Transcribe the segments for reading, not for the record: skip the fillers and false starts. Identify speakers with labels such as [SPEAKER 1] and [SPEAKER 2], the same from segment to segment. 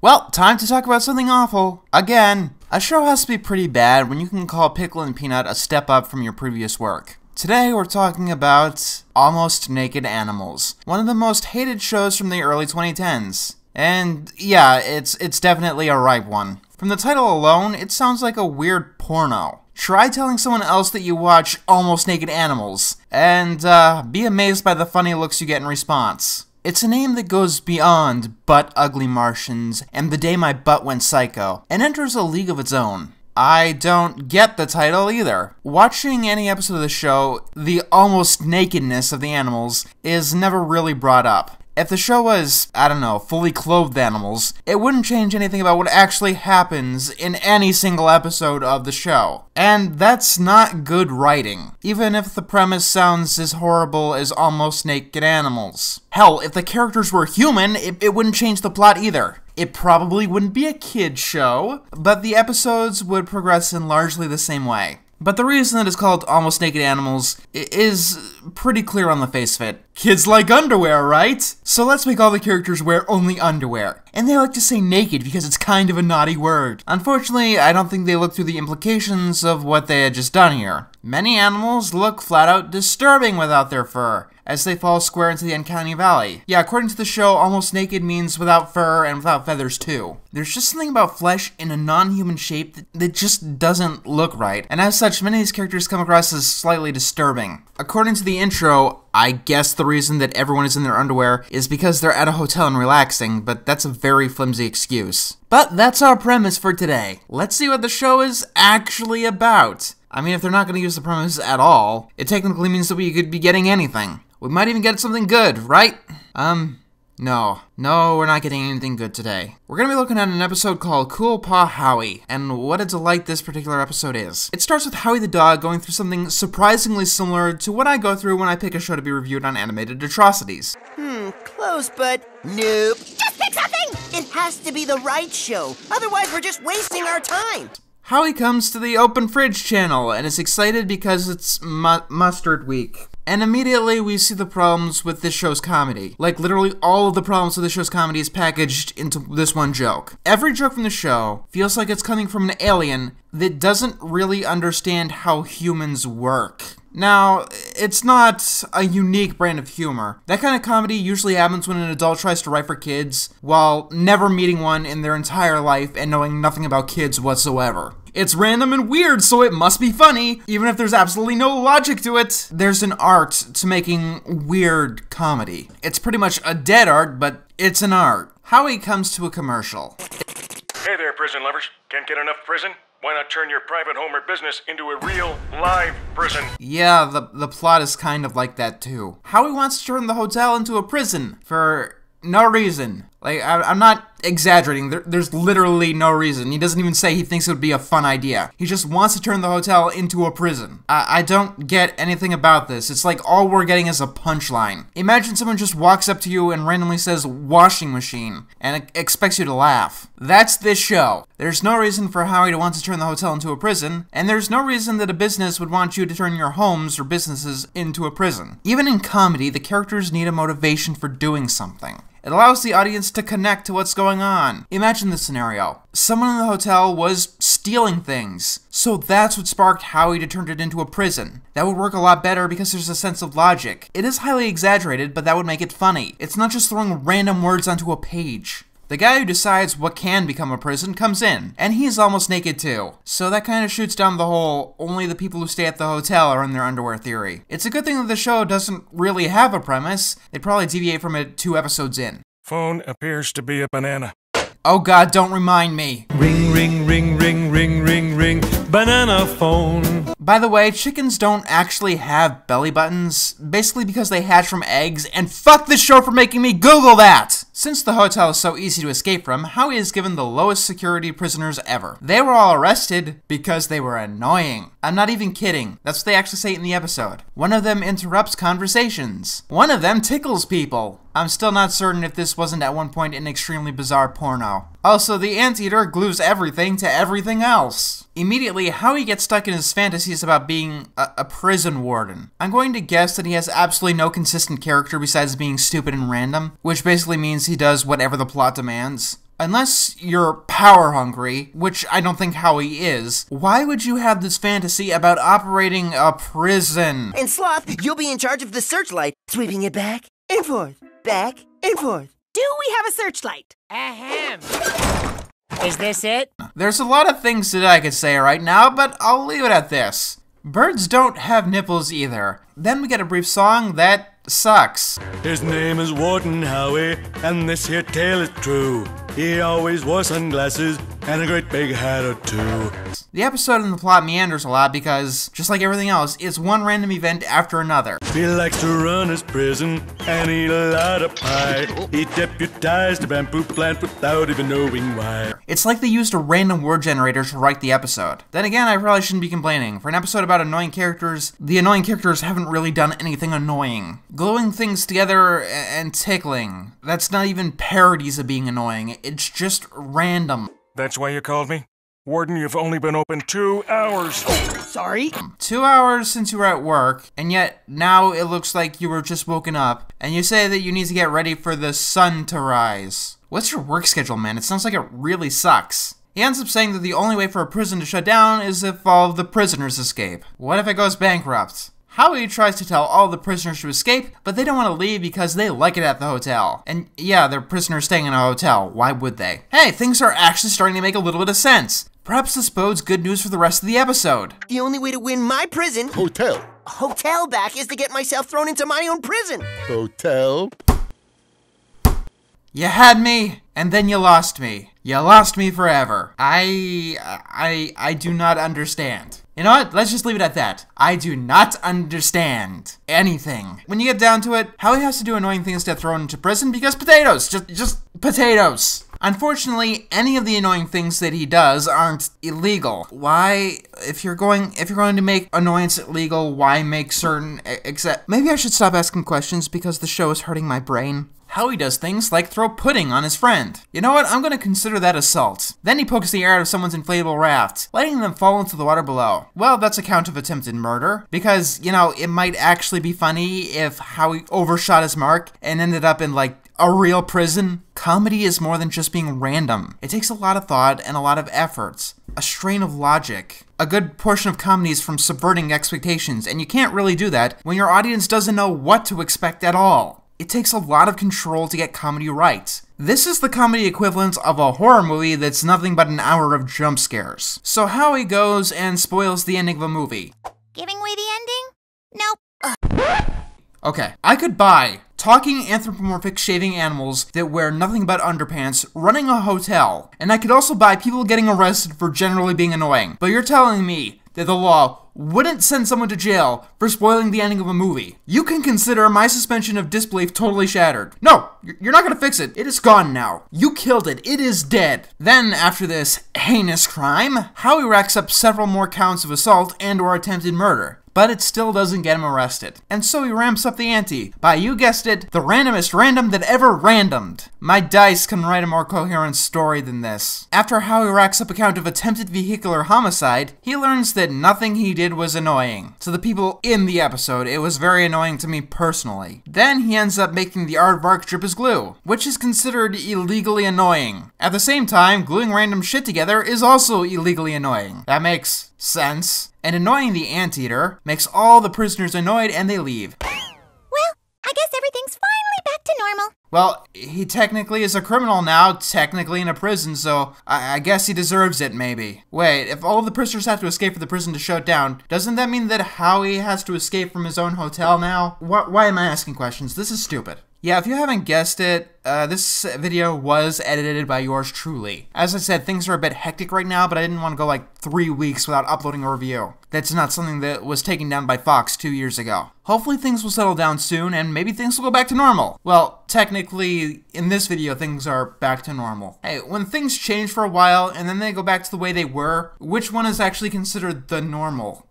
[SPEAKER 1] Well, time to talk about something awful. Again. A show has to be pretty bad when you can call Pickle and Peanut a step up from your previous work. Today we're talking about Almost Naked Animals, one of the most hated shows from the early 2010s. And yeah, it's definitely a ripe one. From the title alone, it sounds like a weird porno. Try telling someone else that you watch Almost Naked Animals, and be amazed by the funny looks you get in response. It's a name that goes beyond Butt Ugly Martians and The Day My Butt Went Psycho, and enters a league of its own. I don't get the title either. Watching any episode of the show, the almost nakedness of the animals is never really brought up. If the show was, I don't know, fully clothed animals, it wouldn't change anything about what actually happens in any single episode of the show. And that's not good writing, even if the premise sounds as horrible as Almost Naked Animals. Hell, if the characters were human, it wouldn't change the plot either. It probably wouldn't be a kid's show, but the episodes would progress in largely the same way. But the reason that it's called Almost Naked Animals is pretty clear on the face of it. Kids like underwear, right? So let's make all the characters wear only underwear. And they like to say naked because it's kind of a naughty word. Unfortunately, I don't think they look through the implications of what they had just done here. Many animals look flat out disturbing without their fur, as they fall square into the uncanny valley. Yeah, according to the show, almost naked means without fur and without feathers too. There's just something about flesh in a non-human shape that just doesn't look right, and as such, many of these characters come across as slightly disturbing. According to the intro, I guess the reason that everyone is in their underwear is because they're at a hotel and relaxing, but that's a very flimsy excuse. But that's our premise for today. Let's see what the show is actually about. I mean, if they're not going to use the premise at all, it technically means that we could be getting anything. We might even get something good, right? No, we're not getting anything good today. We're gonna be looking at an episode called Cool Pa Howie, and what a delight this particular episode is. It starts with Howie the dog going through something surprisingly similar to what I go through when I pick a show to be reviewed on Animated Atrocities.
[SPEAKER 2] Close, but nope. Just pick something! It has to be the right show, otherwise we're just wasting our time.
[SPEAKER 1] Howie comes to the Open Fridge channel and is excited because it's Mustard Week. And immediately we see the problems with this show's comedy. Like, literally all of the problems with this show's comedy is packaged into this one joke. Every joke from the show feels like it's coming from an alien that doesn't really understand how humans work. Now, it's not a unique brand of humor. That kind of comedy usually happens when an adult tries to write for kids while never meeting one in their entire life and knowing nothing about kids whatsoever. It's random and weird, so it must be funny, even if there's absolutely no logic to it. There's an art to making weird comedy. It's pretty much a dead art, but it's an art. Howie comes to a commercial.
[SPEAKER 3] Hey there, prison lovers. Can't get enough prison? Why not turn your private home or business into a real, live prison? Yeah,
[SPEAKER 1] the plot is kind of like that too. Howie wants to turn the hotel into a prison for no reason. Like, I'm not exaggerating. There's literally no reason. He doesn't even say he thinks it would be a fun idea. He just wants to turn the hotel into a prison. I don't get anything about this. It's like all we're getting is a punchline. Imagine someone just walks up to you and randomly says washing machine and expects you to laugh. That's this show. There's no reason for Howie to want to turn the hotel into a prison, and there's no reason that a business would want you to turn your homes or businesses into a prison. Even in comedy, the characters need a motivation for doing something. It allows the audience to connect to what's going on. Imagine this scenario. Someone in the hotel was stealing things, so that's what sparked Howie to turn it into a prison. That would work a lot better because there's a sense of logic. It is highly exaggerated, but that would make it funny. It's not just throwing random words onto a page. The guy who decides what can become a prison comes in, and he's almost naked too. So that kind of shoots down the whole, only the people who stay at the hotel are in their underwear theory. It's a good thing that the show doesn't really have a premise. They'd probably deviate from it 2 episodes in.
[SPEAKER 3] Phone appears to be a banana.
[SPEAKER 1] Oh god, don't remind me.
[SPEAKER 4] Ring, ring, ring, ring, ring, ring, ring, banana phone.
[SPEAKER 1] By the way, chickens don't actually have belly buttons, basically because they hatch from eggs, and fuck this show for making me Google that! Since the hotel is so easy to escape from, Howie is given the lowest security prisoners ever. They were all arrested because they were annoying. I'm not even kidding. That's what they actually say in the episode. One of them interrupts conversations. One of them tickles people. I'm still not certain if this wasn't at one point an extremely bizarre porno. Also, the anteater glues everything to everything else. Immediately, Howie gets stuck in his fantasies about being a prison warden. I'm going to guess that he has absolutely no consistent character besides being stupid and random, which basically means he does whatever the plot demands. Unless you're power hungry, which I don't think Howie is, why would you have this fantasy about operating a prison?
[SPEAKER 2] And Sloth, you'll be in charge of the searchlight, sweeping it back and forth, back and forth.
[SPEAKER 5] Do we have a searchlight? Ahem. Is this it?
[SPEAKER 1] There's a lot of things that I could say right now, but I'll leave it at this. Birds don't have nipples either. Then we get a brief song that sucks.
[SPEAKER 4] His name is Warden Howie, and this here tale is true. He always wore sunglasses and a great big hat or two.
[SPEAKER 1] The episode and the plot meanders a lot because, just like everything else, it's one random event after another.
[SPEAKER 4] He likes to run his prison and eat a lot of pie. He deputized a bamboo plant without even knowing why.
[SPEAKER 1] It's like they used a random word generator to write the episode. Then again, I probably shouldn't be complaining. For an episode about annoying characters, the annoying characters haven't really done anything annoying. Gluing things together and tickling. That's not even parodies of being annoying. It's just random.
[SPEAKER 3] That's why you called me? Warden, you've only been open 2 hours.
[SPEAKER 5] Sorry?
[SPEAKER 1] 2 hours since you were at work, and yet now it looks like you were just woken up, and you say that you need to get ready for the sun to rise. What's your work schedule, man? It sounds like it really sucks. He ends up saying that the only way for a prison to shut down is if all of the prisoners escape. What if it goes bankrupt? Howie tries to tell all the prisoners to escape, but they don't want to leave because they like it at the hotel. And yeah, they're prisoners staying in a hotel. Why would they? Hey, things are actually starting to make a little bit of sense. Perhaps this bodes good news for the rest of the episode.
[SPEAKER 2] The only way to win my prison hotel back is to get myself thrown into my own prison.
[SPEAKER 6] Hotel.
[SPEAKER 1] You had me, and then you lost me. You lost me forever. I do not understand. You know what? Let's just leave it at that. I do not understand anything. When you get down to it, Howie has to do annoying things to get thrown into prison because potatoes. Just potatoes. Unfortunately, any of the annoying things that he does aren't illegal. Why, if you're going to make annoyance illegal, why make certain except maybe I should stop asking questions because the show is hurting my brain. Howie does things like throw pudding on his friend. You know what? I'm gonna consider that assault. Then he pokes the air out of someone's inflatable raft, letting them fall into the water below. Well, that's a count of attempted murder, because, you know, it might actually be funny if Howie overshot his mark and ended up in, like, a real prison. Comedy is more than just being random. It takes a lot of thought and a lot of effort. A strain of logic. A good portion of comedy is from subverting expectations, and you can't really do that when your audience doesn't know what to expect at all. It takes a lot of control to get comedy right. This is the comedy equivalent of a horror movie that's nothing but an hour of jump scares. So Howie goes and spoils the ending of a movie.
[SPEAKER 7] Giving away the ending? Nope.
[SPEAKER 1] Okay, I could buy talking anthropomorphic shaving animals that wear nothing but underpants running a hotel, and I could also buy people getting arrested for generally being annoying. But you're telling me that the law wouldn't send someone to jail for spoiling the ending of a movie. You can consider my suspension of disbelief totally shattered. No, you're not gonna fix it. It is gone now. You killed it. It is dead. Then, after this heinous crime, Howie racks up several more counts of assault and/or attempted murder. But it still doesn't get him arrested. And so he ramps up the ante by, you guessed it, the randomest random that ever randomed. My dice can write a more coherent story than this. After Howie racks up a count of attempted vehicular homicide, he learns that nothing he did was annoying. To the people in the episode, it was very annoying to me personally. Then he ends up making the aardvark drip as glue, which is considered illegally annoying. At the same time, gluing random shit together is also illegally annoying. That makes sense. And annoying the anteater makes all the prisoners annoyed and they leave.
[SPEAKER 7] Well, I guess everything's finally back to normal.
[SPEAKER 1] Well, he technically is a criminal now, technically in a prison, so I guess he deserves it, maybe. Wait, if all of the prisoners have to escape for the prison to shut down, doesn't that mean that Howie has to escape from his own hotel now? Why am I asking questions? This is stupid. Yeah, if you haven't guessed it, this video was edited by yours truly. As I said, things are a bit hectic right now, but I didn't want to go like 3 weeks without uploading a review. That's not something that was taken down by Fox 2 years ago. Hopefully things will settle down soon, and maybe things will go back to normal. Well, technically, in this video, things are back to normal. Hey, when things change for a while, and then they go back to the way they were, which one is actually considered the normal?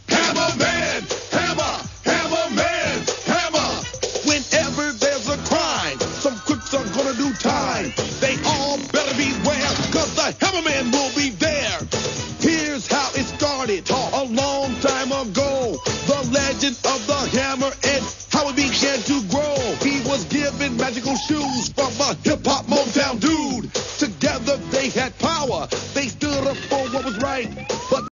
[SPEAKER 6] Hammer man! Hammer! Hammer man! Hammer! Whenever there's a crime, some crooks are gonna do time. They all better beware, cause the hammerman will be there. Here's how it started a long time ago. The legend of the hammer and how it began to grow. He was given magical shoes from a hip-hop motel. right. But